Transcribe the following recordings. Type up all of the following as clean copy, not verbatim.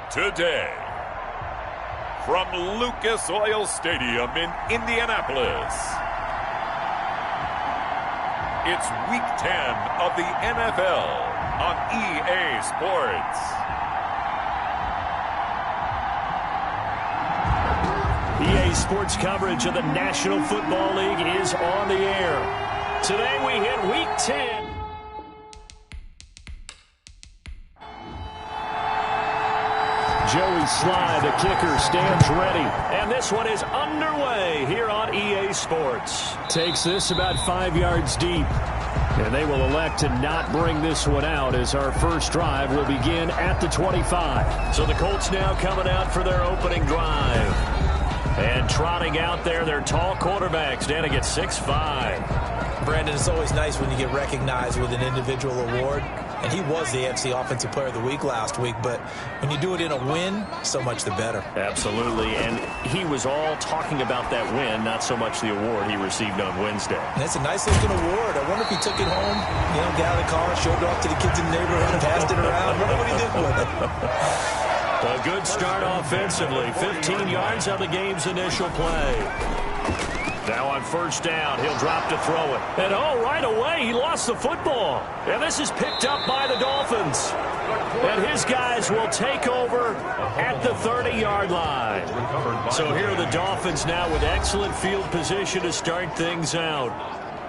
Today, from Lucas Oil Stadium in Indianapolis, it's Week 10 of the NFL on EA Sports. EA Sports coverage of the National Football League is on the air. Today we hit Week 10. Joey Sly, the kicker, stands ready. And this one is underway here on EA Sports. Takes this about 5 yards deep. And they will elect to not bring this one out as our first drive will begin at the 25. So the Colts now coming out for their opening drive. And trotting out there, their tall quarterback standing at 6'5". Brandon, it's always nice when you get recognized with an individual award. And he was the AFC Offensive Player of the Week last week. But when you do it in a win, so much the better. Absolutely. And he was all talking about that win, not so much the award he received on Wednesday. And it's a nice-looking award. I wonder if he took it home, got out of the car, showed it off to the kids in the neighborhood, and passed it around. I wonder what he did with it. A good start offensively. 15 yards on the game's initial play. Now on first down, he'll drop to throw it. And right away, he lost the football. And this is picked up by the Dolphins. And his guys will take over at the 30-yard line. So here are the Dolphins now with excellent field position to start things out.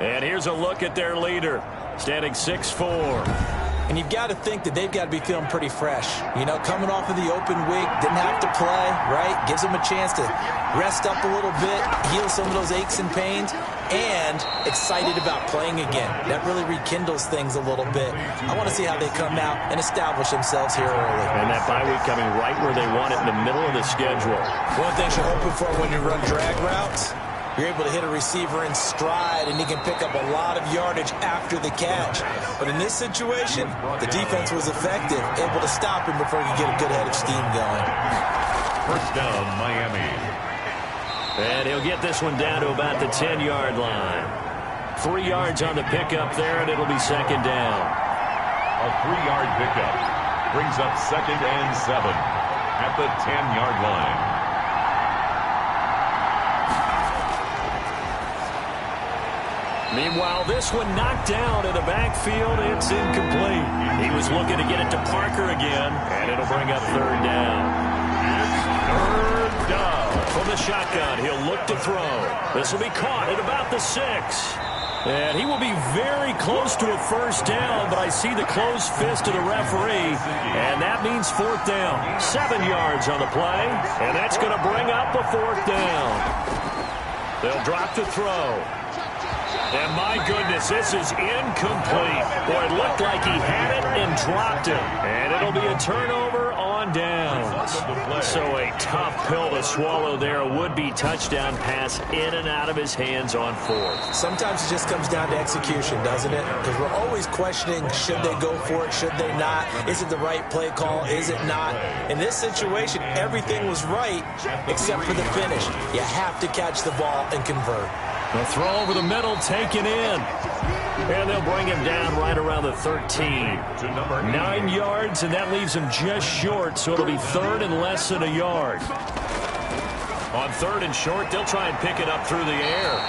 And here's a look at their leader, standing 6'4". And you've got to think that they've got to be feeling pretty fresh. Coming off of the open week, didn't have to play, right? Gives them a chance to rest up a little bit, heal some of those aches and pains, and excited about playing again. That really rekindles things a little bit. I want to see how they come out and establish themselves here early. And that bye week coming right where they want it in the middle of the schedule. One thing you're hoping for when you run drag routes, you're able to hit a receiver in stride, and he can pick up a lot of yardage after the catch. But in this situation, the defense was effective, able to stop him before he could get a good head of steam going. First down, Miami. And he'll get this one down to about the 10-yard line. 3 yards on the pickup there, and it'll be second down. A 3-yard pickup brings up 2nd and 7 at the 10-yard line. Meanwhile, this one knocked down in the backfield. It's incomplete. He was looking to get it to Parker again, and it'll bring up third down. It's third down. From the shotgun, he'll look to throw. This will be caught at about the 6. And he will be very close to a first down, but I see the closed fist of the referee, and that means fourth down. 7 yards on the play, and that's going to bring up a fourth down. They'll drop to throw. And my goodness, this is incomplete. Boy, it looked like he had it and dropped it. And it'll be a turnover on downs. So a tough pill to swallow there. A would-be touchdown pass in and out of his hands on fourth. Sometimes it just comes down to execution, doesn't it? Because we're always questioning, should they go for it, should they not? Is it the right play call, is it not? In this situation, everything was right except for the finish. You have to catch the ball and convert. The throw over the middle, taken in. And they'll bring him down right around the 13. 9 yards, and that leaves him just short, so it'll be third and less than a yard. On third and short, they'll try and pick it up through the air.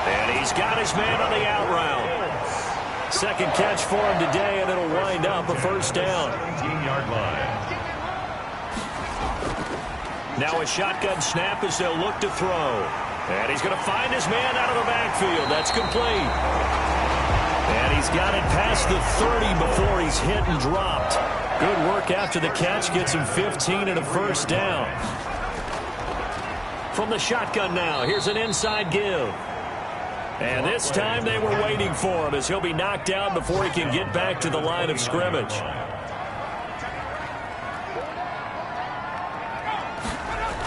And he's got his man on the out route. Second catch for him today, and it'll wind up a first down. 17-yard line. Now a shotgun snap as they'll look to throw. And he's going to find his man out of the backfield. That's complete. And he's got it past the 30 before he's hit and dropped. Good work after the catch. Gets him 15 and a first down. From the shotgun now, here's an inside give. And this time they were waiting for him as he'll be knocked down before he can get back to the line of scrimmage.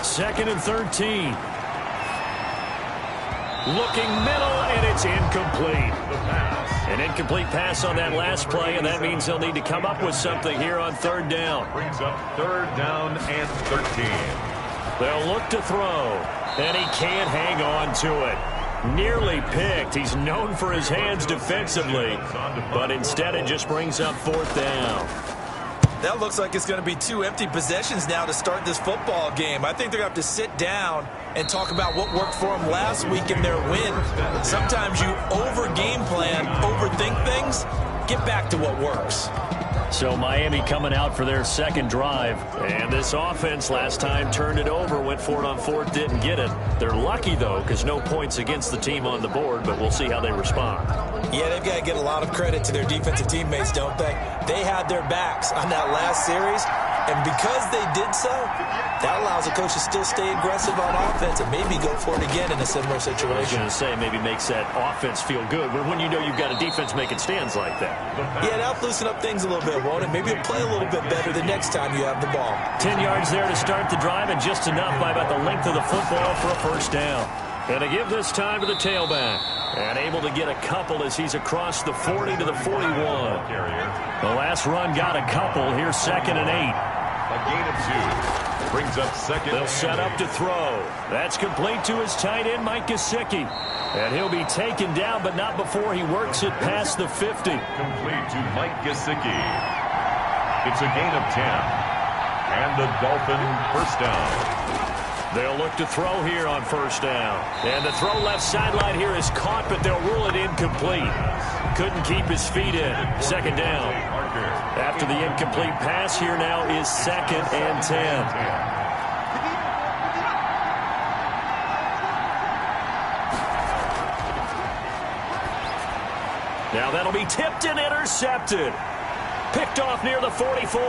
Second and 13. Looking middle, and it's incomplete. An incomplete pass on that last play, and that means they'll need to come up with something here on third down. Brings up third down and 13. They'll look to throw, and he can't hang on to it. Nearly picked. He's known for his hands defensively, but instead it just brings up fourth down. That looks like it's going to be 2 empty possessions now to start this football game. I think they're going to have to sit down and talk about what worked for them last week in their win. Sometimes you over-game plan, overthink things. Get back to what works. So Miami coming out for their second drive. And this offense last time turned it over, went for it on 4th, didn't get it. They're lucky, though, because no points against the team on the board, but we'll see how they respond. Yeah, they've got to get a lot of credit to their defensive teammates, don't they? They had their backs on that last series, and because they did so, that allows the coach to still stay aggressive on offense and maybe go for it again in a similar situation. I was going to say, maybe makes that offense feel good when you know you've got a defense making stands like that. Yeah, that'll loosen up things a little bit, won't it? Maybe you'll play a little bit better the next time you have the ball. 10 yards there to start the drive, and just enough by about the length of the football for a first down. And to give this time to the tailback. And able to get a couple as he's across the 40 to the 41. The last run got a couple. Here's 2nd and 8. A gain of 2. Brings up 2nd. They'll set up to throw. That's complete to his tight end, Mike Gesicki. And he'll be taken down, but not before he works it past the 50. Complete to Mike Gesicki. It's a gain of 10. And the Dolphin first down. They'll look to throw here on first down. And the throw left sideline here is caught, but they'll rule it incomplete. Couldn't keep his feet in. 2nd down. After the incomplete pass, here now is 2nd and 10. Now that'll be tipped and intercepted. Picked off near the 44.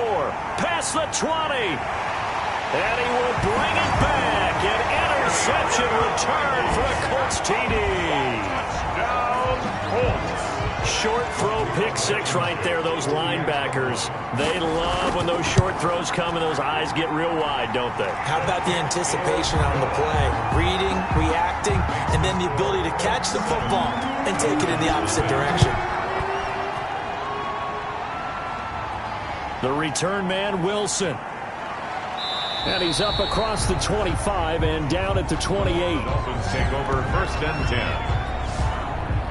Past the 20. And he will bring it back. An interception return for a Colts TD. Touchdown, Colts. Short throw, pick 6 right there. Those linebackers, they love when those short throws come and those eyes get real wide, don't they? How about the anticipation on the play? Reading, reacting, and then the ability to catch the football and take it in the opposite direction. The return man, Wilson. And he's up across the 25 and down at the 28. Dolphins take over 1st and 10.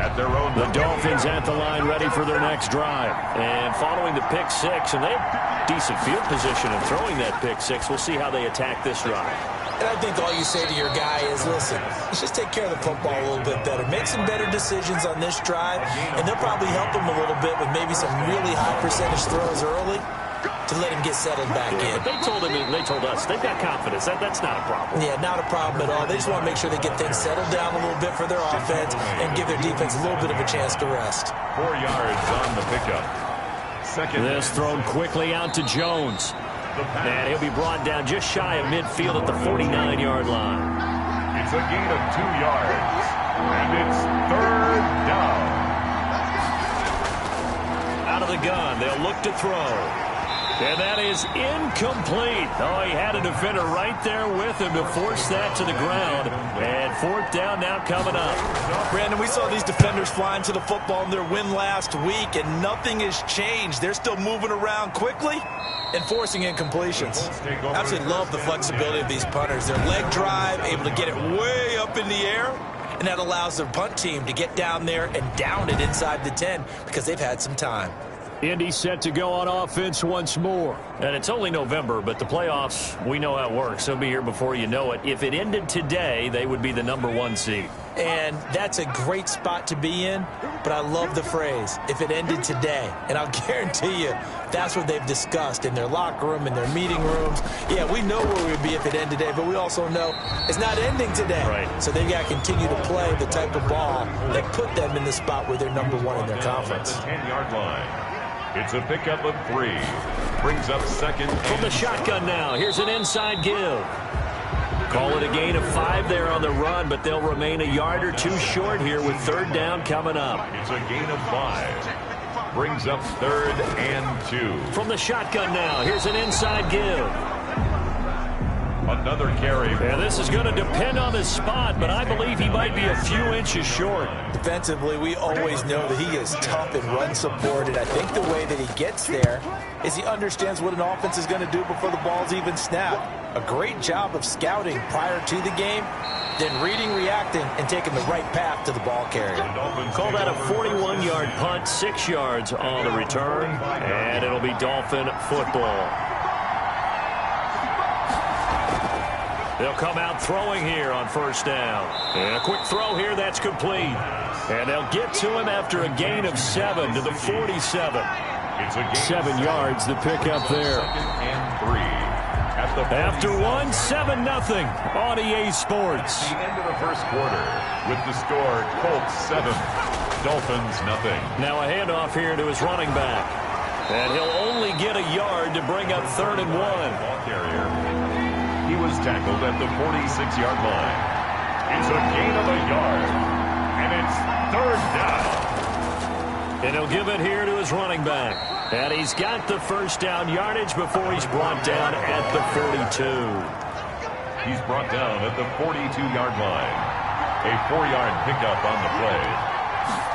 At their own. The Dolphins at the line ready for their next drive. And following the pick 6, and they have decent field position in throwing that pick 6. We'll see how they attack this drive. And I think all you say to your guy is, listen, let's just take care of the football a little bit better. Make some better decisions on this drive, and they'll probably help him a little bit with maybe some really high percentage throws early to let him get settled back in. But they told him, they told us, they've got confidence. That's not a problem. Yeah, not a problem at all. They just want to make sure they get things settled down a little bit for their offense and give their defense a little bit of a chance to rest. 4 yards on the pickup. 2nd. This thrown quickly out to Jones. And he'll be brought down just shy of midfield at the 49-yard line. It's a gain of 2 yards. And it's 3rd down. Out of the gun, they'll look to throw. And that is incomplete. Oh, he had a defender right there with him to force that to the ground. And 4th down now coming up. Brandon, we saw these defenders flying to the football in their win last week, and nothing has changed. They're still moving around quickly and forcing incompletions. Absolutely love the flexibility of these punters. Their leg drive, able to get it way up in the air, and that allows their punt team to get down there and down it inside the 10 because they've had some time. Indy set to go on offense once more. And it's only November, but the playoffs, we know how it works. They'll be here before you know it. If it ended today, they would be the #1 seed. And that's a great spot to be in, but I love the phrase, if it ended today. And I'll guarantee you, that's what they've discussed in their locker room, in their meeting rooms. Yeah, we know where we'd be if it ended today, but we also know it's not ending today. Right. So they've got to continue to play the type of ball that put them in the spot where they're #1 in their conference. The 10-yard line. It's a pickup of 3. Brings up 2nd. From the shotgun now, here's an inside give. Call it a gain of 5 there on the run, but they'll remain a yard or 2 short here with 3rd down coming up. It's a gain of 5. Brings up 3rd and 2. From the shotgun now, here's an inside give. Another carry. And this is going to depend on the spot, but I believe he might be a few inches short. Defensively, we always know that he is tough and run supported. I think the way that he gets there is he understands what an offense is going to do before the ball's even snapped. A great job of scouting prior to the game, then reading, reacting, and taking the right path to the ball carrier. Call that a 41-yard punt, 6 yards on the return, and it'll be Dolphin football. They'll come out throwing here on first down. And a quick throw here, that's complete. And they'll get to him after a gain of 7 to the 47. 7 yards, the pickup there. And 3. After 1, 7-0 on EA Sports. The end of the first quarter with the score Colts 7, Dolphins nothing. Now a handoff here to his running back. And he'll only get a yard to bring up 3rd and 1. Ball carrier. He was tackled at the 46-yard line. It's a gain of a yard. And it's 3rd down. And he'll give it here to his running back. And he's got the first down yardage before he's brought down at the 42. He's brought down at the 42-yard line. A 4-yard pickup on the play.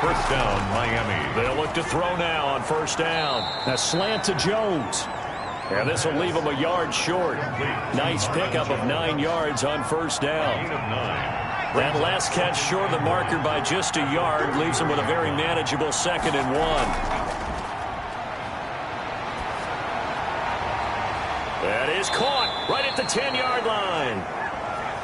First down, Miami. They'll look to throw now on first down. A slant to Jones. And this will leave him a yard short. Nice pickup of 9 yards on first down. That last catch short of the marker by just a yard leaves him with a very manageable 2nd and 1. That is caught right at the 10-yard line.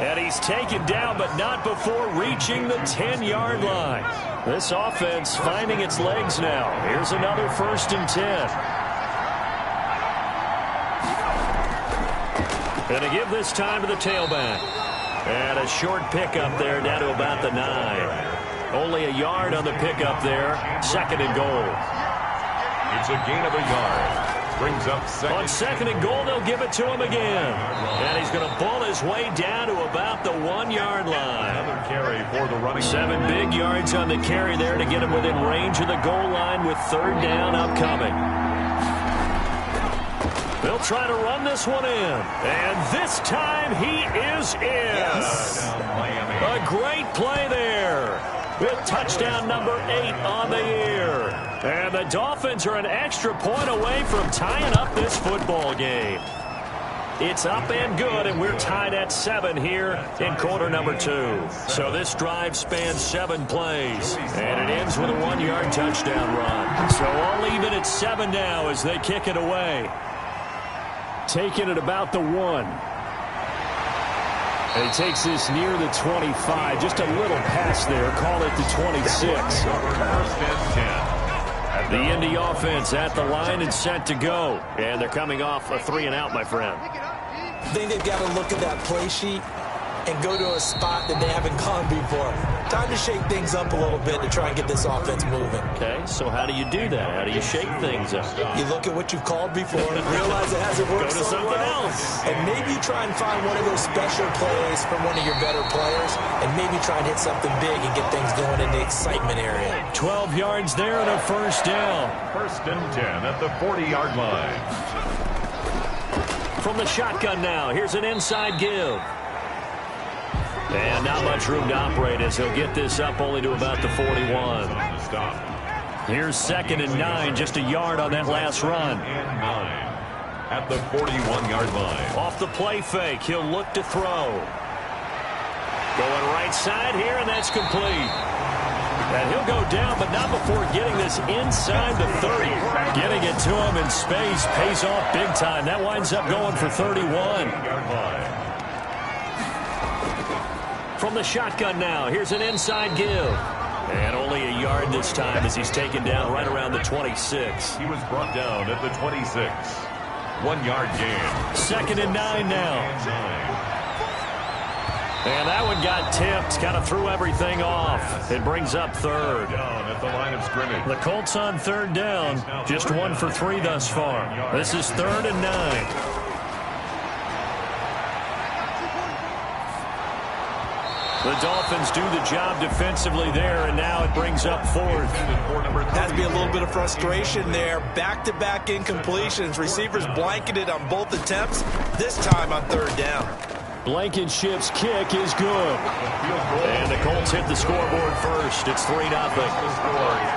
And he's taken down, but not before reaching the 10-yard line. This offense finding its legs now. Here's another 1st and 10. Going to give this time to the tailback. And a short pickup there down to about the 9. Only a yard on the pickup there. 2nd and goal. It's a gain of a yard. Brings up 2nd. On 2nd and goal, they'll give it to him again. And he's going to bull his way down to about the 1-yard line. Another carry for the running. 7 big yards on the carry there to get him within range of the goal line with 3rd down upcoming. They'll try to run this one in. And this time he is in. Yes. A great play there. With touchdown number 8 on the year. And the Dolphins are an extra point away from tying up this football game. It's up and good, and we're tied at 7 here in quarter number 2. So this drive spans 7 plays, and it ends with a 1-yard touchdown run. So all even at 7 now as they kick it away. Taking it about the 1. And he takes this near the 25. Just a little pass there. Call it the 26. First and 10. The Indy offense at the line and set to go. And they're coming off a 3-and-out, my friend. I think they've got to look at that play sheet and go to a spot that they haven't gone before. Time to shake things up a little bit to try and get this offense moving. Okay, so how do you do that? How do you shake things up? You look at what you've called before and realize it hasn't worked Go to so something well. else. And maybe you try and find one of those special plays from one of your better players and maybe try and hit something big and get things going in the excitement area. 12 yards there and a first down. First and 10 at the 40-yard line. From the shotgun now, here's an inside give. And not much room to operate as he'll get this up only to about the 41. Here's 2nd and 9, just a yard on that last run. And 9 at the 41-yard line. Off the play fake, he'll look to throw. Going right side here, and that's complete. And he'll go down, but not before getting this inside the 30. Getting it to him in space pays off big time. That winds up going for 31. From the shotgun now, here's an inside give. And only a yard this time as he's taken down right around the 26. He was brought down at the 26. 1-yard gain. 2nd and 9 now. And that one got tipped, kind of threw everything off. It brings up 3rd. Down at the line of scrimmage. The Colts on 3rd down, just 1 for 3 thus far. This is 3rd and 9. The Dolphins do the job defensively there, and now it brings up 4th. Has to be a little bit of frustration there. Back-to-back incompletions. Receivers blanketed on both attempts, this time on 3rd down. Blankenship's kick is good. And the Colts hit the scoreboard first. It's 3-0.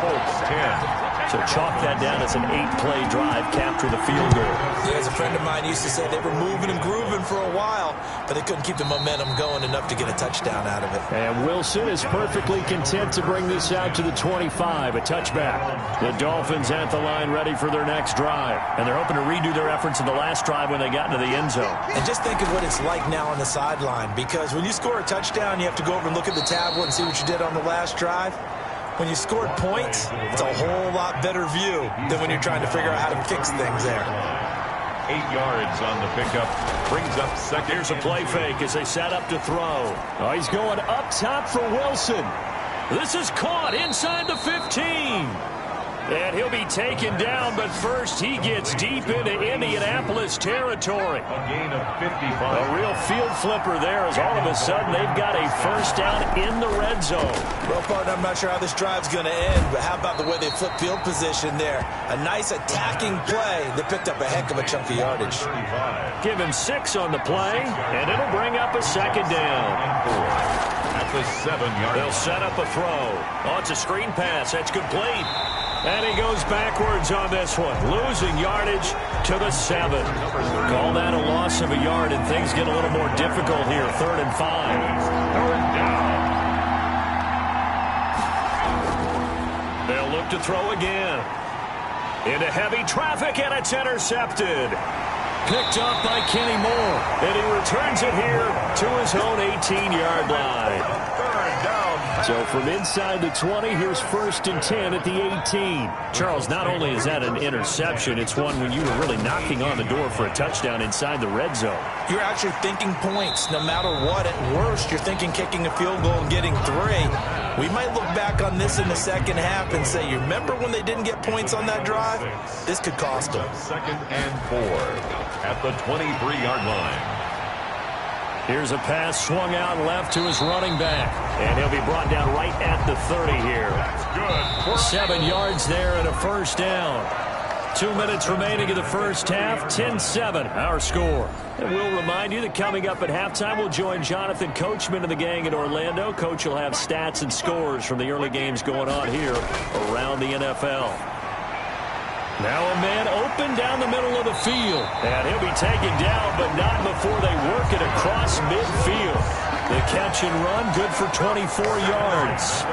Colts 10. So chalk that down as an 8-play drive, capture the field goal. Yeah, as a friend of mine used to say, they were moving and grooving for a while, but they couldn't keep the momentum going enough to get a touchdown out of it. And Wilson is perfectly content to bring this out to the 25, a touchback. The Dolphins at the line ready for their next drive. And they're hoping to redo their efforts in the last drive when they got into the end zone. And just think of what it's like now on the sideline, because when you score a touchdown, you have to go over and look at the tablet and see what you did on the last drive. When you scored points, it's a whole lot better view than when you're trying to figure out how to fix things there. 8 yards on the pickup. Brings up second. Here's a play fake as they set up to throw. Oh, he's going up top for Wilson. This is caught inside the 15. And he'll be taken down, but first he gets deep into Indianapolis territory. A gain of 55. A real field flipper there as all of a sudden they've got a first down in the red zone. Well, partner, I'm not sure how this drive's going to end, but how about the way they flip field position there? A nice attacking play that picked up a heck of a chunk of yardage. Give him 6 on the play, and it'll bring up a second down. At the 7-yard. They'll set up a throw. Oh, it's a screen pass. That's complete. And he goes backwards on this one, losing yardage to the 7. Call that a loss of a yard, and things get a little more difficult here. 3rd and 5. Third down. They'll look to throw again. Into heavy traffic, and it's intercepted. Picked up by Kenny Moore, and he returns it here to his own 18-yard line. Third down. So from inside the 20, here's 1st and 10 at the 18. Charles, not only is that an interception, it's one when you were really knocking on the door for a touchdown inside the red zone. You're actually thinking points no matter what. At worst, you're thinking kicking a field goal and getting 3. We might look back on this in the second half and say, you remember when they didn't get points on that drive? This could cost them. 2nd and 4 at the 23-yard line. Here's a pass swung out left to his running back. And he'll be brought down right at the 30 here. That's good. 7 yards there and a first down. 2 minutes remaining in the first half. 10-7, our score. And we'll remind you that coming up at halftime, we'll join Jonathan Coachman and the gang in Orlando. Coach will have stats and scores from the early games going on here around the NFL. Now a man open down the middle of the field. And he'll be taken down, but not before they work it across midfield. The catch and run, good for 24 yards.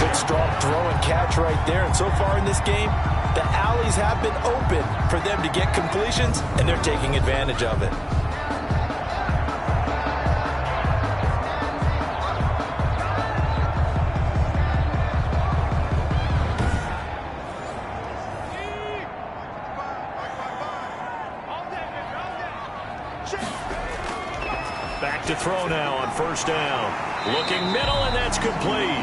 Good strong throw and catch right there. And so far in this game, the alleys have been open for them to get completions, and they're taking advantage of it. Back to throw now on 1st down. Looking middle, and that's complete.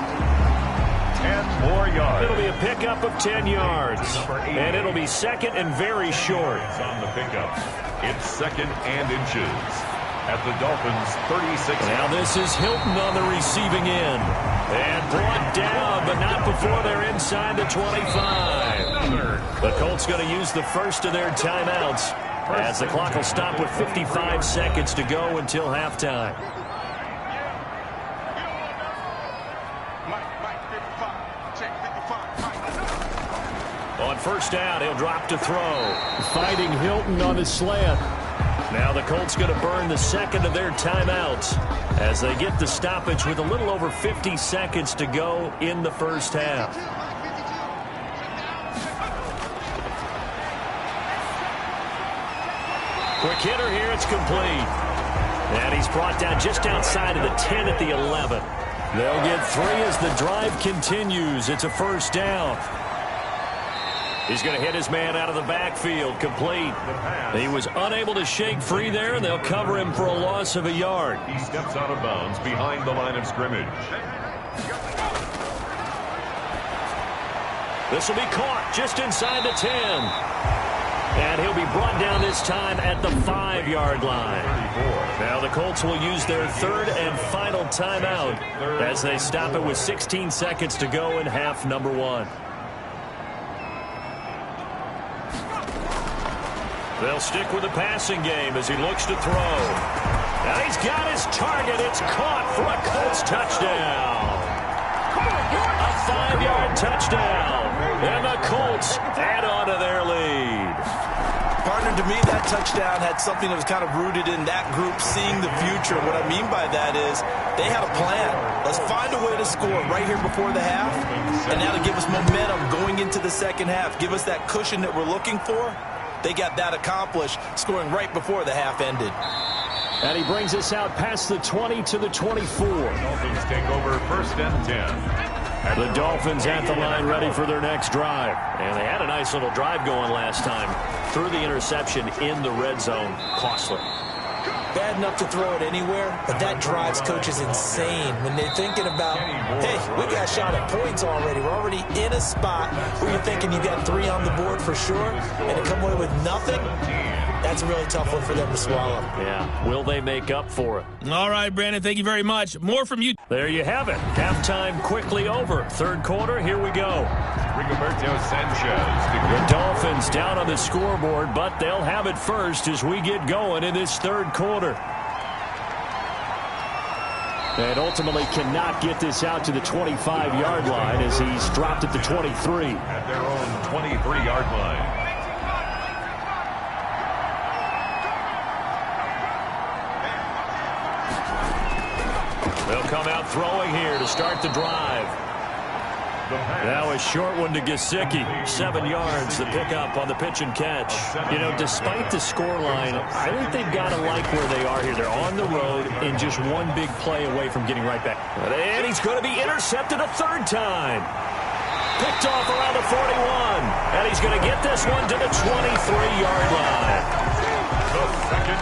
10 more yards. It'll be a pickup of 10 yards. And it'll be 2nd and very short. On the pickup. It's 2nd and inches. At the Dolphins' 36. Now this is Hilton on the receiving end. And brought down, but not before they're inside the 25. The Colts going to use the first of their timeouts, as the clock will stop with 55 seconds to go until halftime. On 1st down, he'll drop to throw. Fighting Hilton on his slant. Now the Colts going to burn the 2nd of their timeouts as they get the stoppage with a little over 50 seconds to go in the first half. Quick hitter here, it's complete. And he's brought down just outside of the 10 at the 11. They'll get 3 as the drive continues. It's a 1st down. He's going to hit his man out of the backfield, complete. He was unable to shake free there, and they'll cover him for a loss of a yard. He steps out of bounds behind the line of scrimmage. This will be caught just inside the 10. And he'll be brought down this time at the 5-yard line. Now the Colts will use their 3rd and final timeout as they stop it with 16 seconds to go in half number 1. They'll stick with the passing game as he looks to throw. And he's got his target. It's caught for a Colts touchdown. A 5-yard touchdown. And the Colts add on to their lead. Partner, to me, that touchdown had something that was kind of rooted in that group seeing the future. What I mean by that is they had a plan. Let's find a way to score right here before the half. And now to give us momentum going into the second half, give us that cushion that we're looking for. They got that accomplished, scoring right before the half ended. And he brings us out past the 20 to the 24. Dolphins take over 1st and 10. The Dolphins at the line ready for their next drive. And they had a nice little drive going last time. Threw the interception in the red zone. Costly. Bad enough to throw it anywhere, but that drives coaches insane when they're thinking about, hey, we got shot at points already. We're already in a spot where you're thinking you got 3 on the board for sure, and to come away with nothing, that's a really tough one for them to swallow. Yeah. Will they make up for it? All right, Brandon, thank you very much. More from you. There you have it. Halftime quickly over. 3rd quarter, here we go. Rigoberto Sanchez. The Dolphins down on the scoreboard, but they'll have it first as we get going in this 3rd quarter. And ultimately cannot get this out to the 25-yard line as he's dropped at the 23. At their own 23-yard line. They'll come out throwing here to start the drive. Now a short one to Gesicki. 7 yards, the pickup on the pitch and catch. You know, despite the scoreline, I think they've got to like where they are here. They're on the road and just one big play away from getting right back. And he's going to be intercepted a 3rd time. Picked off around the 41. And he's going to get this one to the 23-yard line.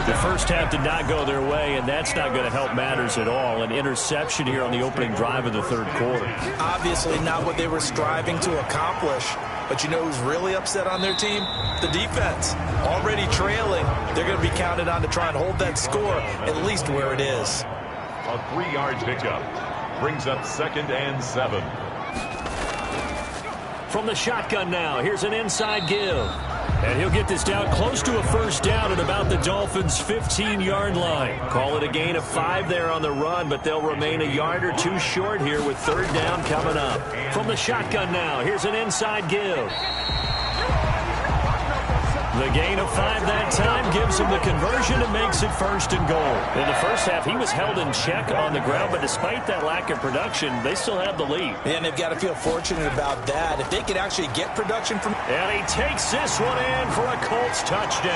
The first half did not go their way, and that's not going to help matters at all. An interception here on the opening drive of the 3rd quarter. Obviously not what they were striving to accomplish. But you know who's really upset on their team? The defense. Already trailing. They're going to be counted on to try and hold that score at least where it is. A 3-yard pickup brings up 2nd and 7. From the shotgun now, here's an inside give. And he'll get this down close to a 1st down at about the Dolphins' 15-yard line. Call it a gain of 5 there on the run, but they'll remain a yard or 2 short here with 3rd down coming up. From the shotgun now, here's an inside give. The gain of 5 that time gives him the conversion and makes it 1st and goal. In the first half, he was held in check on the ground, but despite that lack of production, they still have the lead. And they've got to feel fortunate about that. If they could actually get production from... And he takes this one in for a Colts touchdown.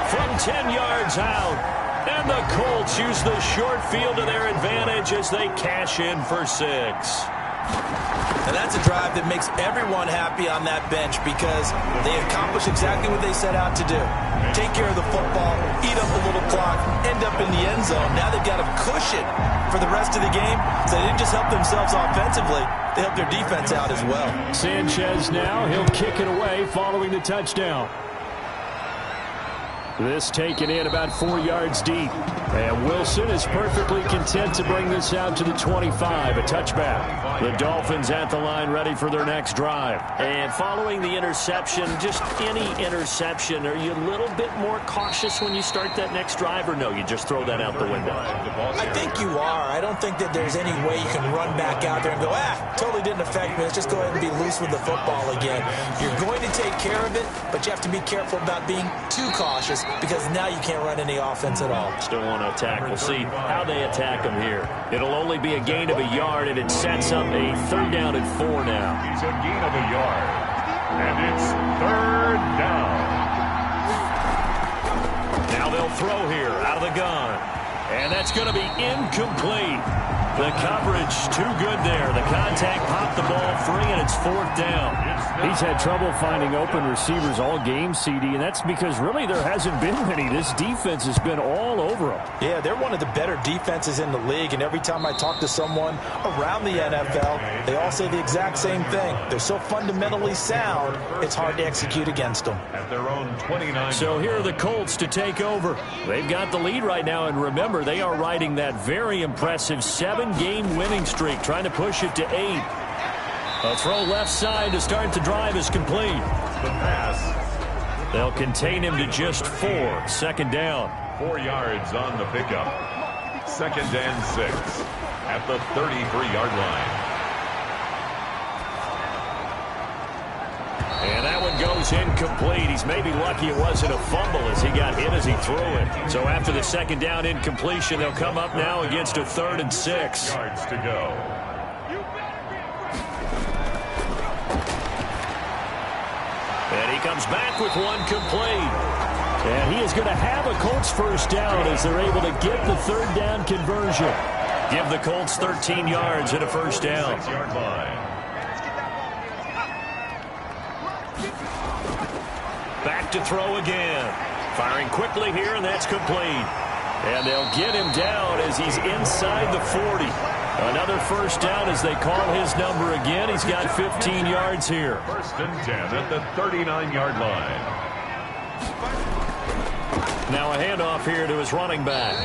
From 10 yards out. And the Colts use the short field to their advantage as they cash in for 6. And that's a drive that makes everyone happy on that bench because they accomplish exactly what they set out to do. Take care of the football, eat up a little clock, end up in the end zone. Now they've got a cushion for the rest of the game, so they didn't just help themselves offensively, they helped their defense out as well. Sanchez now, he'll kick it away following the touchdown. This taken in about 4 yards deep. And Wilson is perfectly content to bring this out to the 25, a touchback. The Dolphins at the line ready for their next drive. And following the interception, just any interception, are you a little bit more cautious when you start that next drive, or no, you just throw that out the window? I think you are. I don't think that there's any way you can run back out there and go, totally didn't affect me. Let's just go ahead and be loose with the football again. You're going to take care of it, but you have to be careful about being too cautious because now you can't run any offense at all. Still want to attack. We'll see how they attack them here. It'll only be a gain of a yard, and it sets up a 3rd down and 4 now. It's a gain of a yard, and it's 3rd down. Now they'll throw here out of the gun, and that's going to be incomplete. The coverage too good there. The contact popped the ball free, and it's 4th down. He's had trouble finding open receivers all game, CD, and that's because really there hasn't been many. This defense has been all over him. Yeah, they're one of the better defenses in the league, and every time I talk to someone around the NFL, they all say the exact same thing. They're so fundamentally sound, it's hard to execute against them. At their own 29. So here are the Colts to take over. They've got the lead right now, and remember, they are riding that very impressive 7-game winning streak, trying to push it to 8. A throw left side to start the drive is complete. The pass They'll contain him to just 4. Second down. 4 yards on the pickup. 2nd and 6 at the 33-yard line. And that one goes incomplete. He's maybe lucky it wasn't a fumble as he got hit as he threw it. So after the second down incompletion, they'll come up now against a 3rd and 6. Yards to go. And he comes back with one complete. And he is going to have a Colts first down as they're able to get the 3rd down conversion. Give the Colts 13 yards and a first down. 6-yard line. Back to throw again. Firing quickly here, and that's complete. And they'll get him down as he's inside the 40. Another first down as they call his number again. He's got 15 yards here. 1st and 10 at the 39-yard line. Now a handoff here to his running back.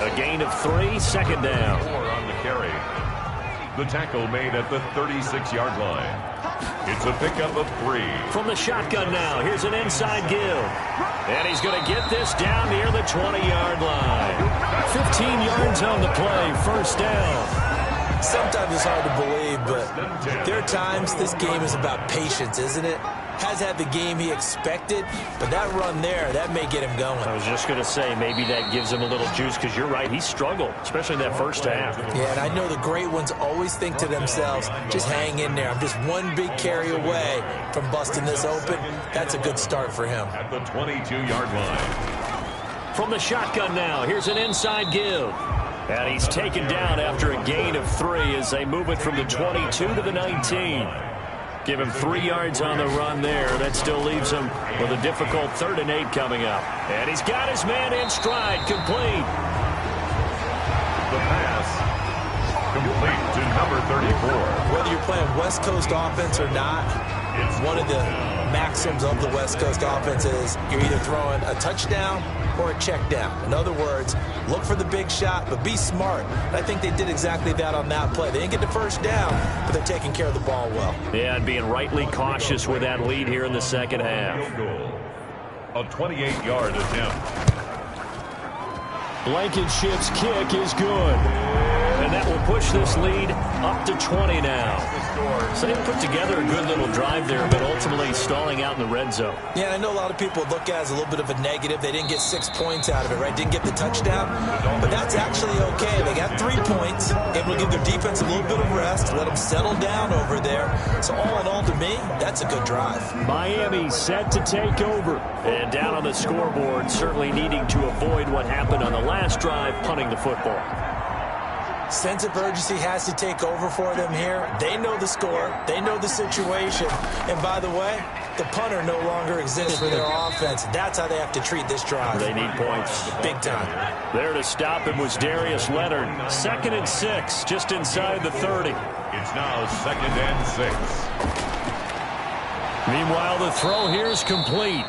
A gain of 3, second down. 4 on the carry. The tackle made at the 36-yard line. It's a pickup of 3. From the shotgun now, here's an inside give. And he's going to get this down near the 20-yard line. 15 yards on the play, first down. Sometimes it's hard to believe, but there are times this game is about patience, isn't it? Has had the game he expected, but that run there, that may get him going. I was just going to say, maybe that gives him a little juice, because you're right, he struggled, especially in that first half. Yeah, and I know the great ones always think to themselves, just hang in there. I'm just one big carry away from busting this open. That's a good start for him. At the 22-yard line. From the shotgun now, here's an inside give. And he's taken down after a gain of 3 as they move it from the 22 to the 19. Give him 3 yards on the run there. That still leaves him with a difficult 3rd and 8 coming up. And he's got his man in stride, complete. The pass complete to number 34. Whether you're playing West Coast offense or not, one of the maxims of the West Coast offense is you're either throwing a touchdown or a check down. In other words, look for the big shot, but be smart. And I think they did exactly that on that play. They didn't get the first down, but they're taking care of the ball well. Yeah, and being rightly cautious with that lead here in the second half. Field goal. A 28-yard attempt. Blankenship's kick is good. And that will push this lead up to 20 now. So they put together a good little drive there, but ultimately stalling out in the red zone. Yeah, and I know a lot of people look at it as a little bit of a negative. They didn't get 6 points out of it, right? Didn't get the touchdown. But that's actually okay. They got 3 points, able to give their defense a little bit of rest, let them settle down over there. So all in all, to me, that's a good drive. Miami set to take over. And down on the scoreboard, certainly needing to avoid what happened on the last drive, punting the football. Sense of urgency has to take over for them here. They know the score. They know the situation. And by the way, the punter no longer exists for their offense. That's how they have to treat this drive. They need points. Big time. There to stop him was Darius Leonard. 2nd and 6, just inside the 30. It's now 2nd and 6. Meanwhile, the throw here is complete.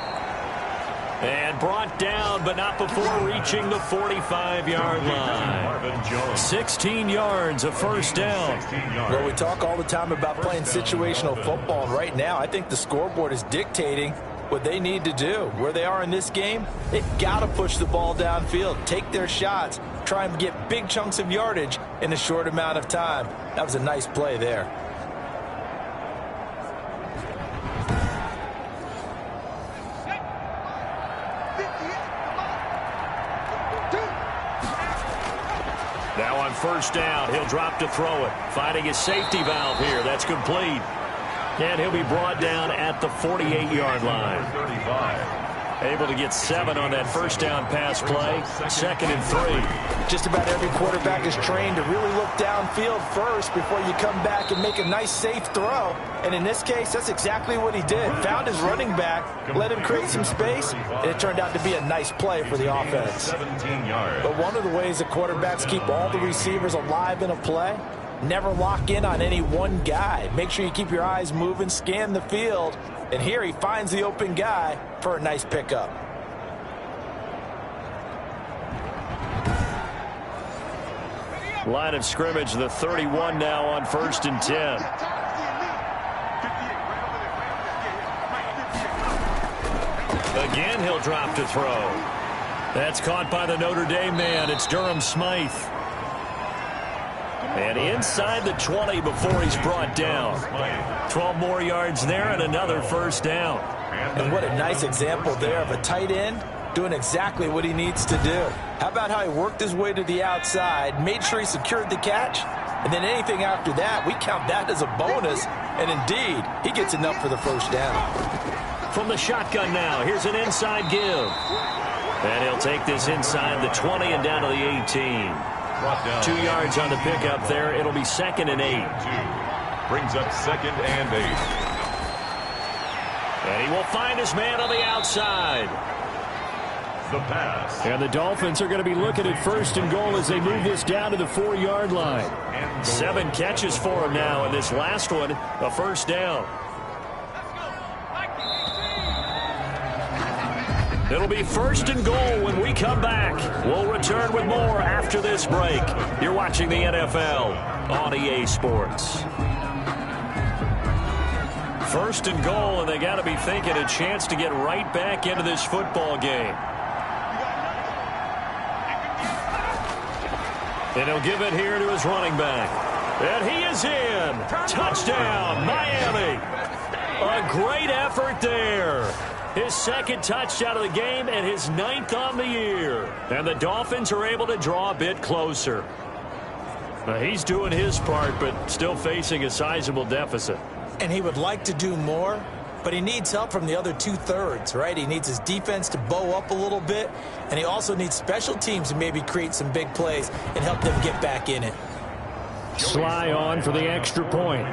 And brought down, but not before reaching the 45-yard line. 16 yards, a first down. Well, we talk all the time about playing situational football, and right now I think the scoreboard is dictating what they need to do. Where they are in this game, they've got to push the ball downfield, take their shots, try and get big chunks of yardage in a short amount of time. That was a nice play there. Now on first down, he'll drop to throw it. Finding his safety valve here. That's complete. And he'll be brought down at the 48-yard line. 35. Able to get 7 on that first down pass play. 2nd and 3. Just about every quarterback is trained to really look downfield first before you come back and make a nice, safe throw. And in this case, that's exactly what he did. Found his running back, let him create some space, and it turned out to be a nice play for the offense. 17 yards. But one of the ways that quarterbacks keep all the receivers alive in a play, never lock in on any one guy. Make sure you keep your eyes moving, scan the field. And here he finds the open guy for a nice pickup. Line of scrimmage, the 31 now on 1st and 10. Again, he'll drop to throw. That's caught by the Notre Dame man. It's Durham Smythe. And inside the 20 before he's brought down. 12 more yards there and another first down. And what a nice example there of a tight end doing exactly what he needs to do. How about how he worked his way to the outside, made sure he secured the catch, and then anything after that, we count that as a bonus. And indeed, he gets enough for the first down. From the shotgun now, here's an inside give. And he'll take this inside the 20 and down to the 18. 2 yards on the pickup there. It'll be 2nd and 8. Brings up 2nd and 8. And he will find his man on the outside. The pass. And the Dolphins are going to be looking at 1st and goal as they move this down to the 4-yard line. 7 catches for him now, and this last one, a first down. It'll be 1st and goal when we come back. We'll return with more after this break. You're watching the NFL on EA Sports. 1st and goal, and they got to be thinking a chance to get right back into this football game. And he'll give it here to his running back. And he is in. Touchdown, Miami. A great effort there. His 2nd touchdown of the game and his 9th on the year. And the Dolphins are able to draw a bit closer. He's doing his part, but still facing a sizable deficit. And he would like to do more, but he needs help from the other 2/3, right? He needs his defense to bow up a little bit, and he also needs special teams to maybe create some big plays and help them get back in it. Sly on for the extra point.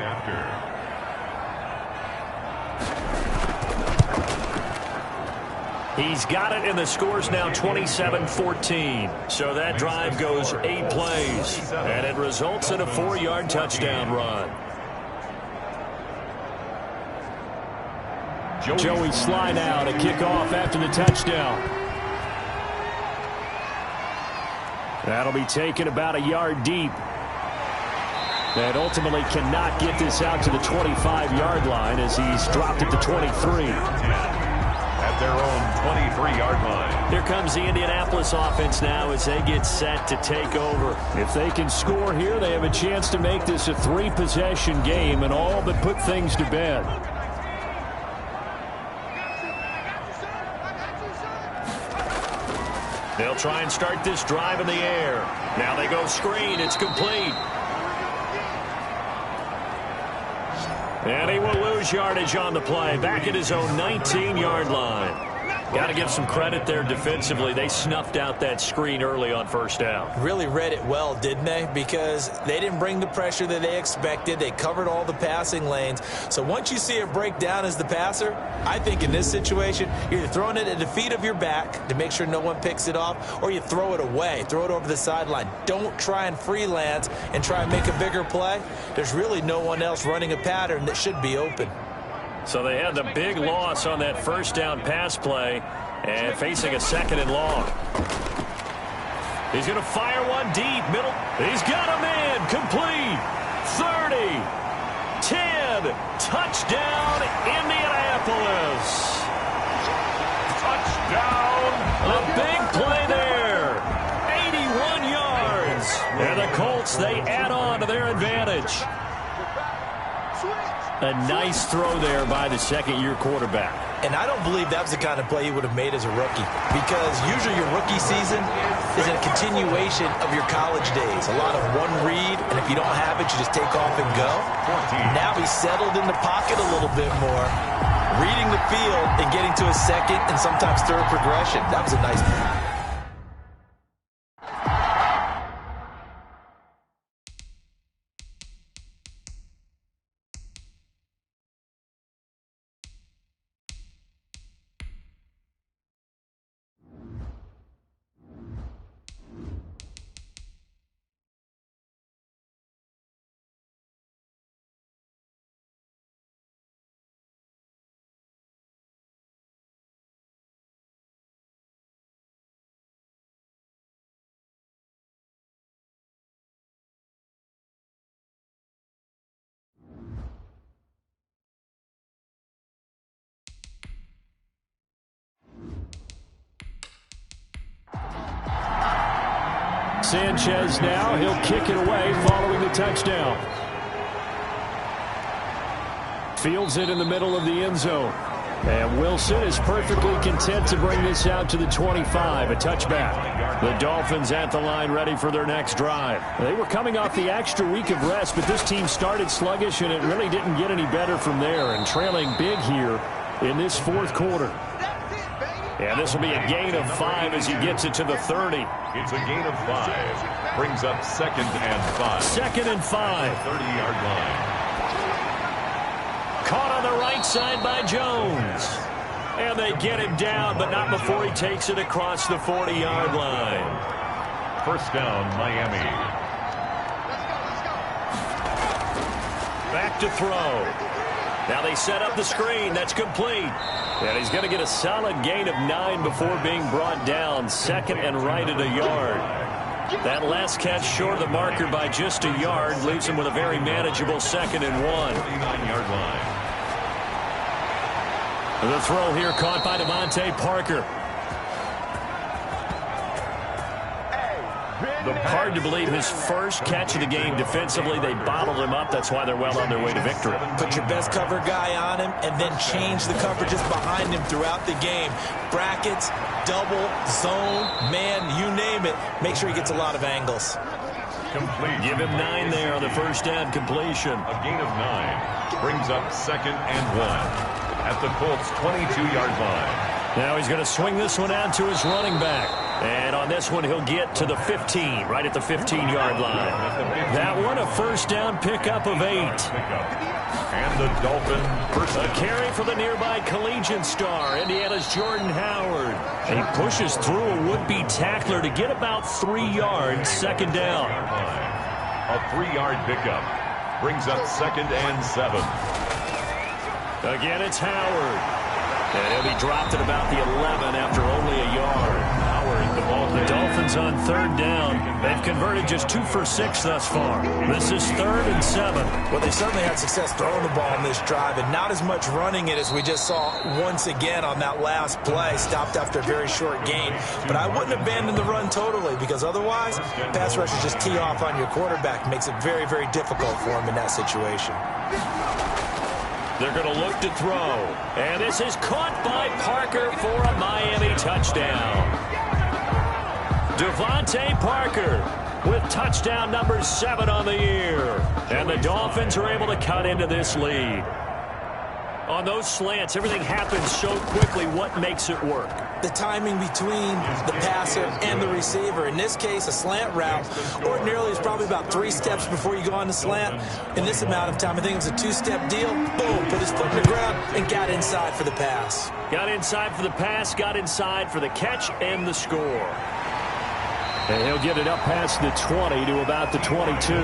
He's got it, and the score's now 27-14. So that drive goes 8 plays, and it results in a 4-yard touchdown run. Joey Sly now to kick off after the touchdown. That'll be taken about a yard deep. And ultimately cannot get this out to the 25-yard line as he's dropped at the 23. At their own 23-yard line. Here comes the Indianapolis offense now as they get set to take over. If they can score here, they have a chance to make this a 3-possession game and all but put things to bed. They'll try and start this drive in the air. Now they go screen. It's complete. And he will lose yardage on the play. Back at his own 19-yard line. Got to give some credit there defensively. They snuffed out that screen early on first down. Really read it well, didn't they? Because they didn't bring the pressure that they expected. They covered all the passing lanes. So once you see it break down as the passer, I think in this situation, you're either throwing it at the feet of your back to make sure no one picks it off, or you throw it away, throw it over the sideline. Don't try and freelance and try and make a bigger play. There's really no one else running a pattern that should be open. So they had the big loss on that first down pass play and facing a 2nd and long. He's going to fire one deep. Middle. He's got a man. Complete. 30. 10. Touchdown, Indianapolis. Touchdown. A big play there. 81 yards. And the Colts, they add on to their advantage. A nice throw there by the 2nd-year quarterback. And I don't believe that was the kind of play he would have made as a rookie, because usually your rookie season is a continuation of your college days. A lot of one read, and if you don't have it, you just take off and go. Now he's settled in the pocket a little bit more, reading the field and getting to his 2nd and sometimes 3rd progression. That was a nice play. Sanchez now. He'll kick it away following the touchdown. Fields it in the middle of the end zone. And Wilson is perfectly content to bring this out to the 25, a touchback. The Dolphins at the line ready for their next drive. They were coming off the extra week of rest, but this team started sluggish, and it really didn't get any better from there, and trailing big here in this fourth quarter. And this will be a gain of 5 as he gets it to the 30. It's a gain of 5. Brings up 2nd and 5. 2nd and 5. 30-yard line. Caught on the right side by Jones. And they get him down, but not before he takes it across the 40-yard line. First down, Miami. Back to throw. Now they set up the screen. That's complete. And he's going to get a solid gain of 9 before being brought down. 2nd and right at a yard. That last catch short of the marker by just a yard leaves him with a very manageable 2nd and 1. 39-yard line. The throw here caught by Devontae Parker. Hard to believe his first catch of the game defensively. They bottled him up. That's why they're well on their way to victory. Put your best cover guy on him and then change the coverages behind him throughout the game. Brackets, double, zone, man, you name it. Make sure he gets a lot of angles. Complete. Give him 9 there on the first down completion. A gain of 9. Brings up 2nd and 1. At the Colts' 22-yard line. Now he's going to swing this one out to his running back. And on this one, he'll get to the 15, right at the 15-yard line. That one, a first down pickup of 8. And the Dolphin first. A carry for the nearby collegiate star, Indiana's Jordan Howard. He pushes through a would-be tackler to get about 3 yards, 2nd down. A 3-yard pickup. Brings up 2nd and 7. Again, it's Howard. And he'll be dropped at about the 11 after only a yard. Howard, the ball. The Dolphins on 3rd down. They've converted just 2 for 6 thus far. This is 3rd and 7. Well, they certainly had success throwing the ball in this drive and not as much running it as we just saw once again on that last play. Stopped after a very short gain. But I wouldn't abandon the run totally because otherwise, pass rushers just tee off on your quarterback. Makes it very, very difficult for him in that situation. They're going to look to throw. And this is caught by Parker for a Miami touchdown. Devontae Parker with touchdown number 7 on the year. And the Dolphins are able to cut into this lead. On those slants, everything happens so quickly. What makes it work? The timing between the passer and the receiver. In this case, a slant route ordinarily is probably about 3 steps before you go on the slant. In this amount of time, I think it was a 2-step deal. Boom, put his foot in the ground and got inside for the pass. Got inside for the pass, got inside for the catch and the score. And he'll get it up past the 20 to about the 22.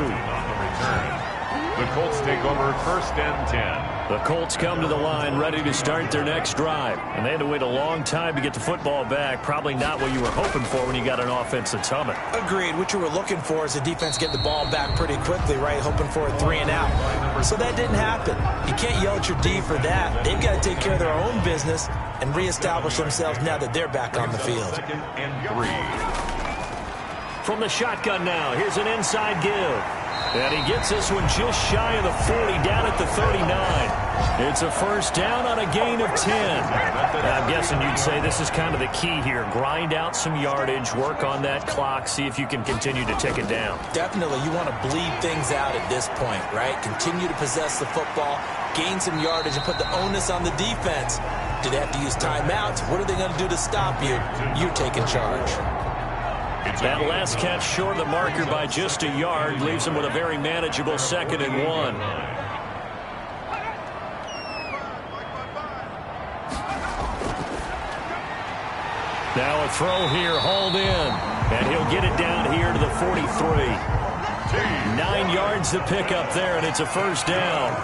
The Colts take over 1st and 10. The Colts come to the line ready to start their next drive. And they had to wait a long time to get the football back. Probably not what you were hoping for when you got an offense that's humming. Agreed. What you were looking for is the defense get the ball back pretty quickly, right? Hoping for a 3 and out. So that didn't happen. You can't yell at your D for that. They've got to take care of their own business and reestablish themselves now that they're back on the field. 2nd and 3. From the shotgun now, here's an inside give. And he gets this one just shy of the 40, down at the 39. It's a first down on a gain of 10. I'm guessing you'd say this is kind of the key here. Grind out some yardage, work on that clock, see if you can continue to tick it down. Definitely, you want to bleed things out at this point, right? Continue to possess the football, gain some yardage, and put the onus on the defense. Do they have to use timeouts? What are they going to do to stop you? You're taking charge. That last catch short of the marker by just a yard leaves him with a very manageable 2nd and 1. Now a throw here, hauled in. And he'll get it down here to the 43. 9 yards to pick up there, and it's a first down.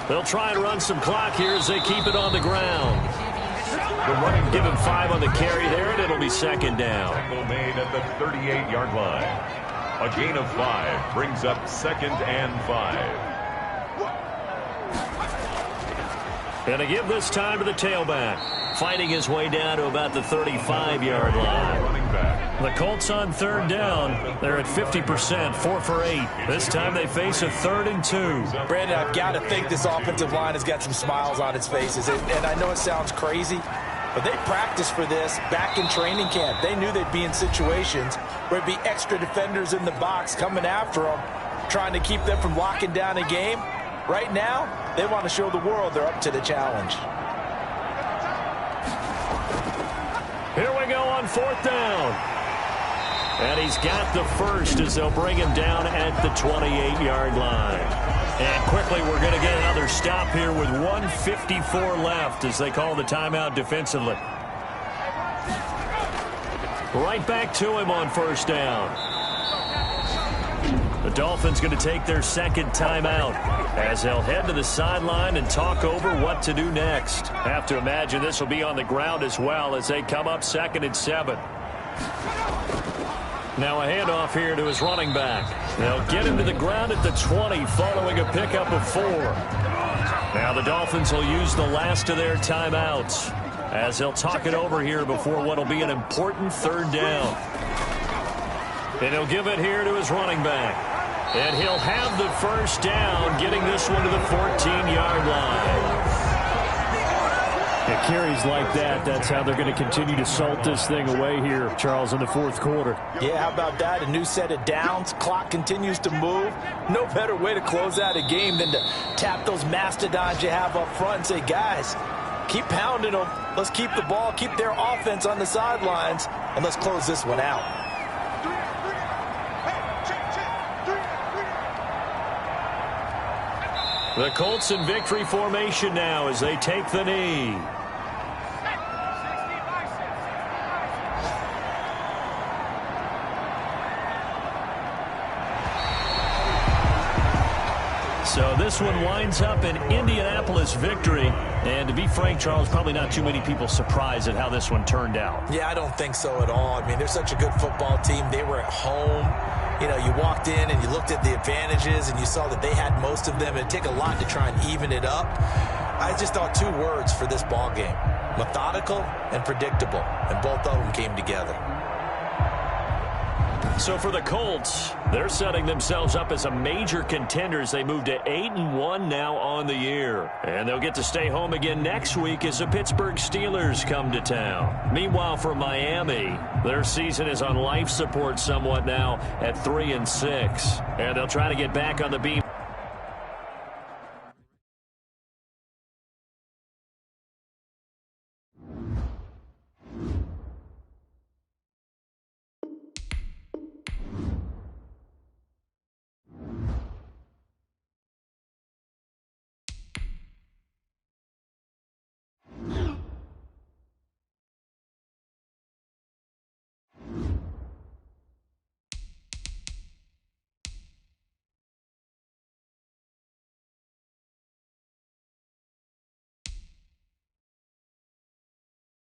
They'll try and run some clock here as they keep it on the ground. Give him 5 on the carry there, and it'll be 2nd down. Tackle made at the 38-yard line. A gain of 5 brings up 2nd and 5. And to give this time to the tailback, fighting his way down to about the 35-yard line. The Colts on third down. They're at 50%, 4 for 8. This time they face a 3rd and 2. Brandon, I've got to think this offensive line has got some smiles on its faces. And I know it sounds crazy, but they practiced for this back in training camp. They knew they'd be in situations where there'd be extra defenders in the box coming after them, trying to keep them from locking down a game. Right now, they want to show the world they're up to the challenge. Here we go on 4th down. And he's got the first as they'll bring him down at the 28-yard line. And quickly, we're going to get another stop here with 1:54 left as they call the timeout defensively. Right back to him on 1st down. The Dolphins going to take their 2nd timeout as they'll head to the sideline and talk over what to do next. Have to imagine this will be on the ground as well as they come up 2nd and 7. Now a handoff here to his running back. They'll get him to the ground at the 20 following a pickup of 4. Now the Dolphins will use the last of their timeouts as they'll talk it over here before what will be an important 3rd down. And he'll give it here to his running back. And he'll have the 1st down, getting this one to the 14-yard line. It carries like that. That's how they're going to continue to salt this thing away here, Charles, in the 4th quarter. Yeah, how about that? A new set of downs. Clock continues to move. No better way to close out a game than to tap those mastodons you have up front and say, guys, keep pounding them. Let's keep the ball, keep their offense on the sidelines, and let's close this one out. The Colts in victory formation now as they take the knee. So this one winds up an Indianapolis victory. And to be frank, Charles, probably not too many people surprised at how this one turned out. Yeah, I don't think so at all. I mean, they're such a good football team. They were at home. You know, you walked in and you looked at the advantages and you saw that they had most of them. It'd take a lot to try and even it up. I just thought 2 words for this ball game: methodical and predictable. And both of them came together. So for the Colts, they're setting themselves up as a major contender as they move to 8-1 now on the year. And they'll get to stay home again next week as the Pittsburgh Steelers come to town. Meanwhile, for Miami, their season is on life support somewhat now at 3-6. And they'll try to get back on the beam.